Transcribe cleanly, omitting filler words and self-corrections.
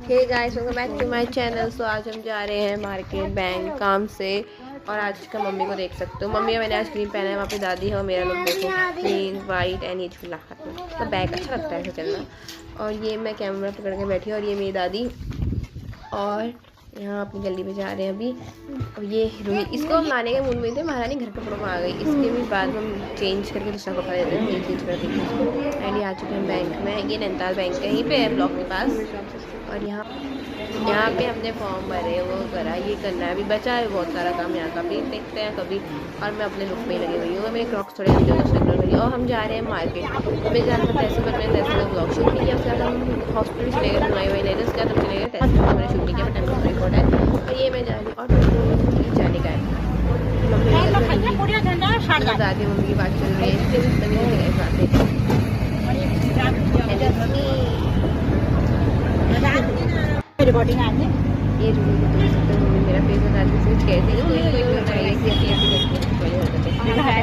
Hey guys, welcome back to my channel. So आज हम जा रहे हैं मार्केट बैंक काम से। और आज का मम्मी को देख सकते हो। मम्मी मैंने आज क्रीम पहना है, वहाँ पे दादी है और मेरा लोग देखो ग्रीन वाइट एंड ये झूला हाथ में। तो बैग अच्छा लगता है ऐसे चलना। और ये मैं कैमरा पकड़ के बैठी और ये मेरी दादी। और यहाँ अपनी गली में जा रहे हैं अभी। और ये रूही, इसको हम लाने के मूड में थे, महारानी घर कपड़ों में आ गई। इसके भी बाद हम चेंज करके दूसरा कपड़ा देते हैं, ये चेंज कर देंगे इसको। एंड ये आ चुके हैं बैंक में। ये नैनीताल बैंक है, यहीं पे है ब्लॉक के पास। और यहाँ पे हमने फॉर्म भरे, वो करा, ये करना है, अभी बचा है बहुत सारा काम यहाँ का भी देखते हैं कभी। और मैं अपने लुक में ही लगी हुई हूँ, मेरे क्रॉक्स थोड़े अंदर शक्ल करी। और हम जा रहे हैं मार्केट। हमें जाना था तहसील, पर मैंने तहसील में ब्लॉग शूट नहीं किया। उसके बाद हम हॉस्पिटल चले गए, सुनाई वही नहीं थी। उसके बाद हम चले गए तहसील में, मैंने शूट नहीं किया, बट टाइम रिकॉर्ड है। और ये मैं जा रही हूँ और जाने का है। दादी मम्मी की बात चल रही है, रिकॉर्डिंग आपने ये जो मम्मी मेरा फेस बता दी, सोच कहते हैं कोई कोई बताइए कि ऐसी ऐसी करके